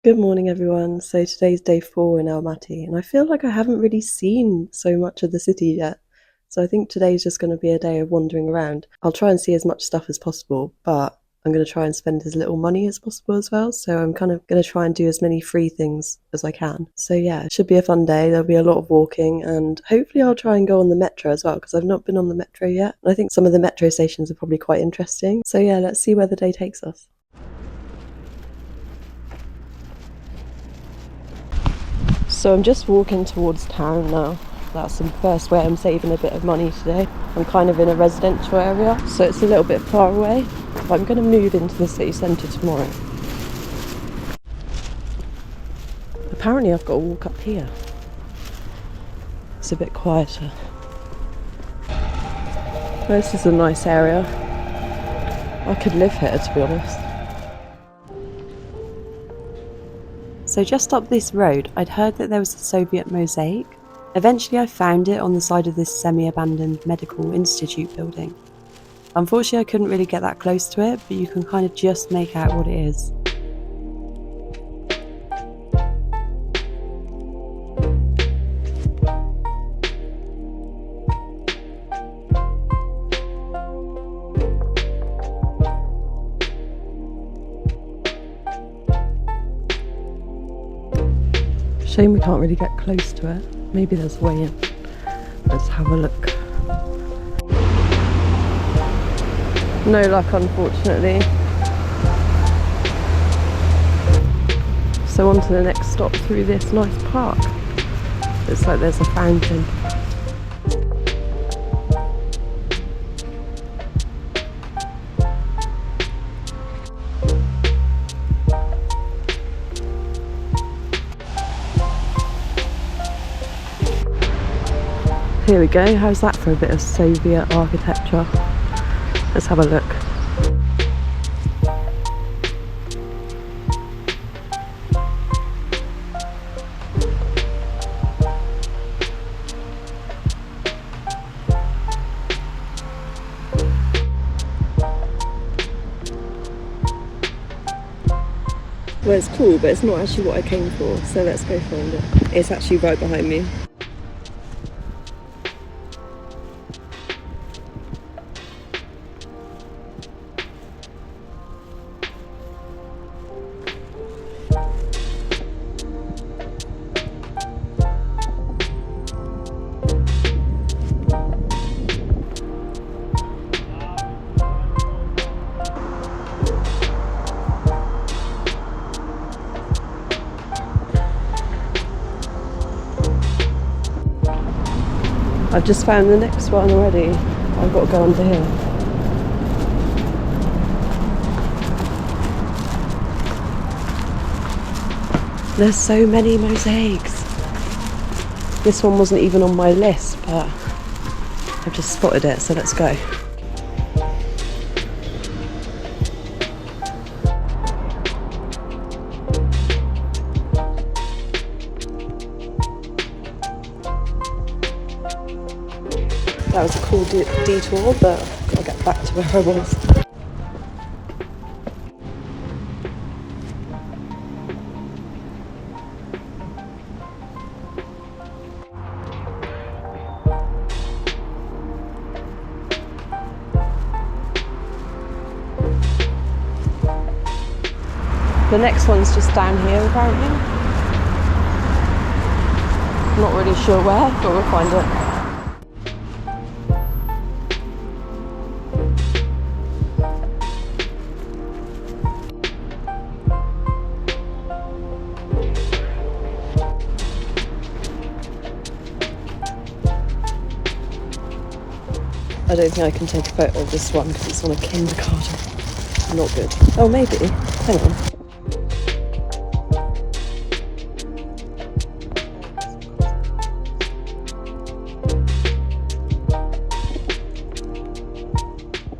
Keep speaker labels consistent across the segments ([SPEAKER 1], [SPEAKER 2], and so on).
[SPEAKER 1] Good morning, everyone. So today's day 4 in Almaty, and I feel like I haven't really seen so much of the city yet. So I think today's just going to be a day of wandering around. I'll try and see as much stuff as possible, but I'm going to try and spend as little money as possible as well. So I'm kind of going to try and do as many free things as I can. So yeah, it should be a fun day. There'll be a lot of walking, and hopefully I'll try and go on the metro as well, because I've not been on the metro yet. And I think some of the metro stations are probably quite interesting. So yeah, let's see where the day takes us. So I'm just walking towards town now. That's the first way I'm saving a bit of money today. I'm kind of in a residential area, so it's a little bit far away. But I'm going to move into the city centre tomorrow. Apparently I've got to walk up here. It's a bit quieter. This is a nice area. I could live here, to be honest. So just up this road, I'd heard that there was a Soviet mosaic. Eventually I found it on the side of this semi-abandoned medical institute building. Unfortunately I couldn't really get that close to it, but you can kind of just make out what it is. Shame we can't really get close to it. Maybe there's a way in. Let's have a look. No luck, unfortunately. So on to the next stop through this nice park. Looks like there's a fountain. Here we go, how's that for a bit of Soviet architecture? Let's have a look. Well, it's cool, but it's not actually what I came for, so let's go find it. It's actually right behind me. I've just found the next one already. I've got to go under here. There's so many mosaics. This one wasn't even on my list, but I've just spotted it, so let's go. That was a cool detour, but I've got to get back to where I was. The next one's just down here, apparently. Not really sure where, but we'll find it. I don't think I can take a photo of this one because it's on a kindergarten. Not good. Oh, maybe. Hang on.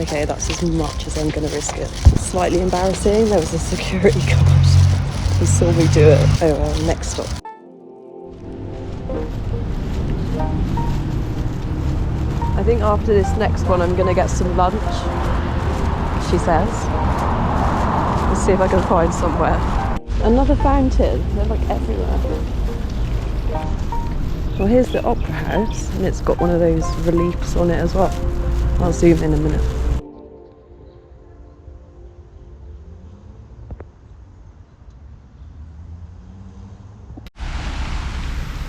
[SPEAKER 1] Okay, that's as much as I'm going to risk it. It's slightly embarrassing. There was a security guard who saw me do it. Oh well, next stop. I think after this next one I'm going to get some lunch, she says. Let's see if I can find somewhere. Another fountain. They're like everywhere. Well, here's the opera house, and it's got one of those reliefs on it as well. I'll zoom in a minute.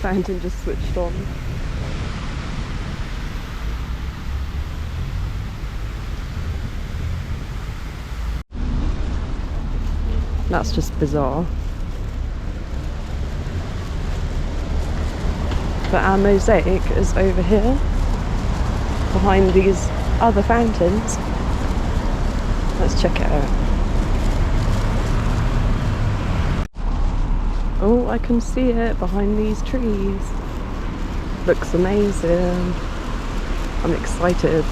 [SPEAKER 1] Fountain just switched on. That's just bizarre. But our mosaic is over here, behind these other fountains. Let's check it out. Oh, I can see it behind these trees. Looks amazing. I'm excited.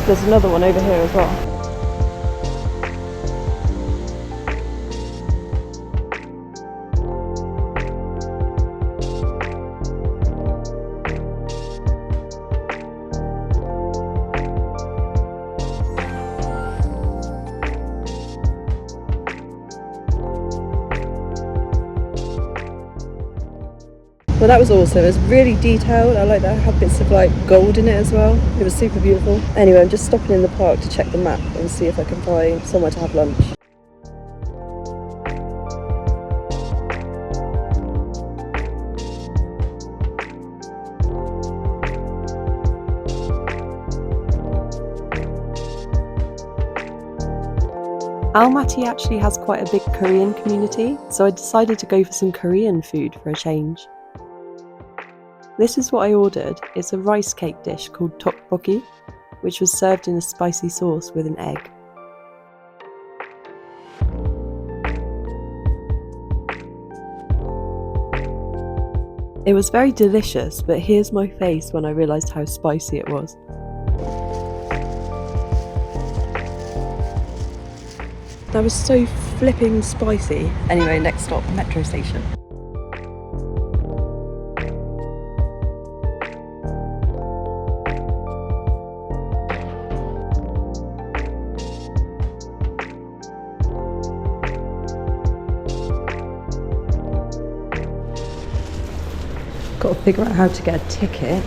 [SPEAKER 1] There's another one over here as well. Well, that was awesome. It was really detailed. I like that it had bits of like gold in it as well. It was super beautiful. Anyway, I'm just stopping in the park to check the map and see if I can find somewhere to have lunch. Almaty actually has quite a big Korean community, so I decided to go for some Korean food for a change. This is what I ordered. It's a rice cake dish called tteokbokki, which was served in a spicy sauce with an egg. It was very delicious, but here's my face when I realised how spicy it was. That was so flipping spicy. Anyway, next stop, metro station. Got to figure out how to get a ticket.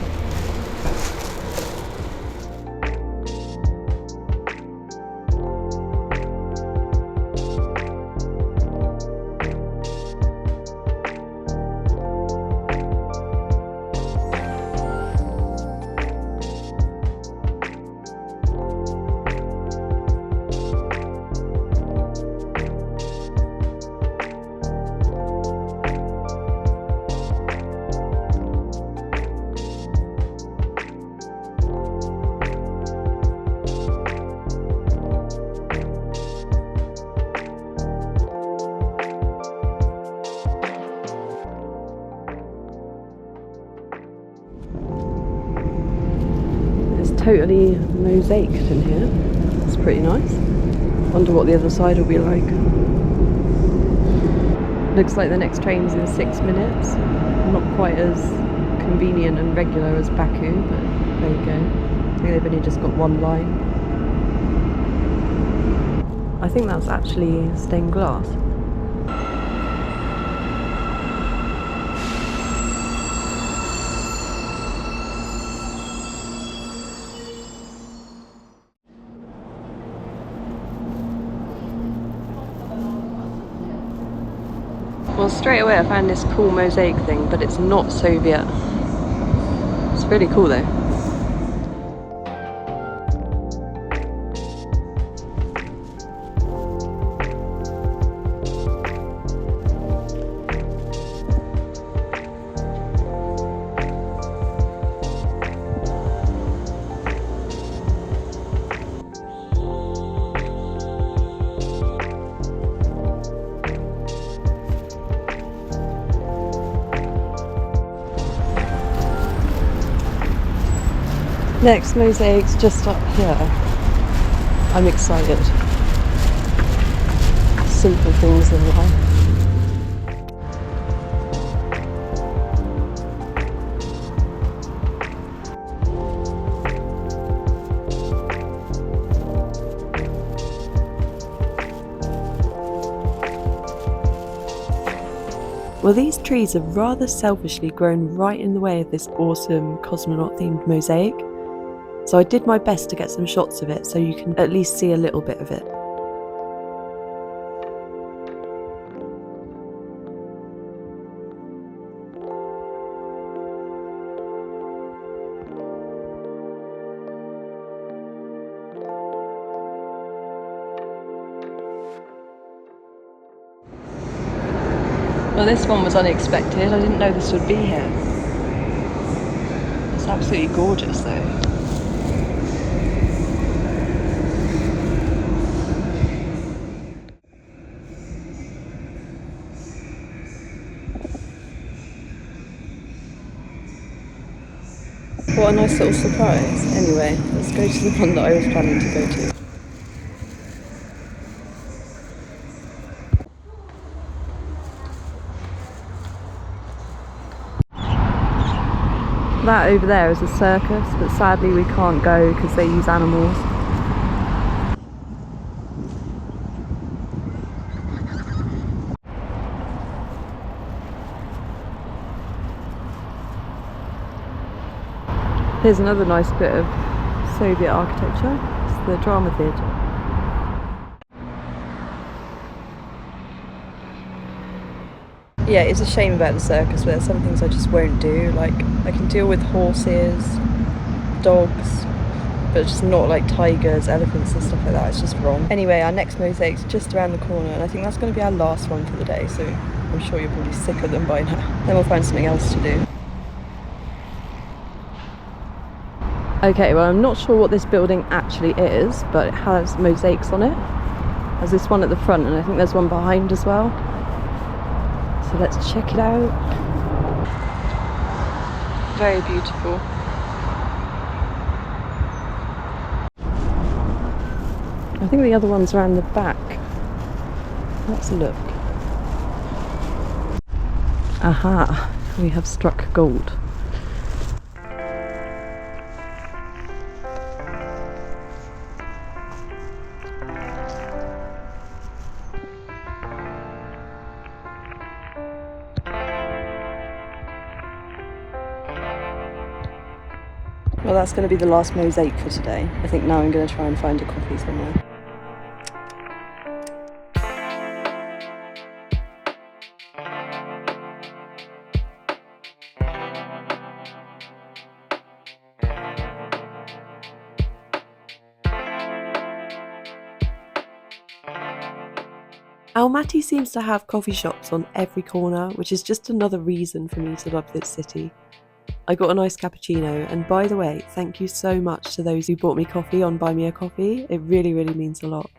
[SPEAKER 1] Totally mosaiced in here. It's pretty nice. Wonder what the other side will be like. Looks like the next train's in 6 minutes. Not quite as convenient and regular as Baku, but there you go. I think they've only just got one line. I think that's actually stained glass. Well, straight away I found this cool mosaic thing, but it's not Soviet. It's really cool though. Next mosaics just up here. I'm excited. Simple things in life. Well, these trees have rather selfishly grown right in the way of this awesome cosmonaut-themed mosaic, so I did my best to get some shots of it so you can at least see a little bit of it. Well, this one was unexpected. I didn't know this would be here. It's absolutely gorgeous though. What a nice little surprise. Anyway, let's go to the one that I was planning to go to. That over there is a circus, but sadly we can't go because they use animals. Here's another nice bit of Soviet architecture. It's the drama theatre. Yeah, it's a shame about the circus, but there's some things I just won't do. Like, I can deal with horses, dogs, but just not like tigers, elephants and stuff like that. It's just wrong. Anyway, our next mosaic's just around the corner, and I think that's going to be our last one for the day, so I'm sure you're probably sick of them by now. Then we'll find something else to do. Okay, well, I'm not sure what this building actually is, but it has mosaics on it. There's this one at the front, and I think there's one behind as well. So let's check it out. Very beautiful. I think the other one's around the back. Let's look. Aha, we have struck gold. Well, that's going to be the last mosaic for today. I think now I'm going to try and find a coffee somewhere. Almaty seems to have coffee shops on every corner, which is just another reason for me to love this city. I got a nice cappuccino, and by the way, thank you so much to those who bought me coffee on Buy Me a Coffee. It really, really means a lot.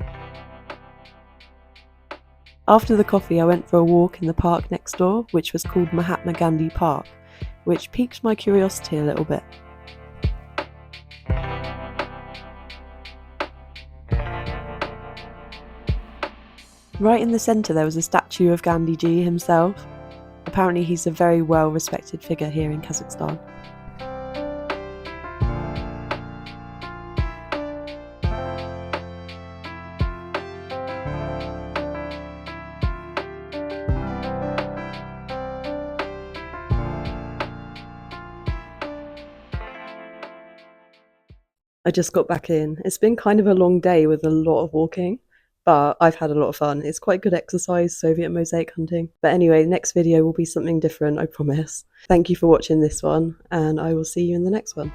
[SPEAKER 1] After the coffee, I went for a walk in the park next door, which was called Mahatma Gandhi Park, which piqued my curiosity a little bit. Right in the centre there was a statue of Gandhi Ji himself. Apparently he's a very well respected figure here in Kazakhstan. I just got back in. It's been kind of a long day with a lot of walking, but I've had a lot of fun. It's quite good exercise, Soviet mosaic hunting. But anyway, next video will be something different, I promise. Thank you for watching this one, and I will see you in the next one.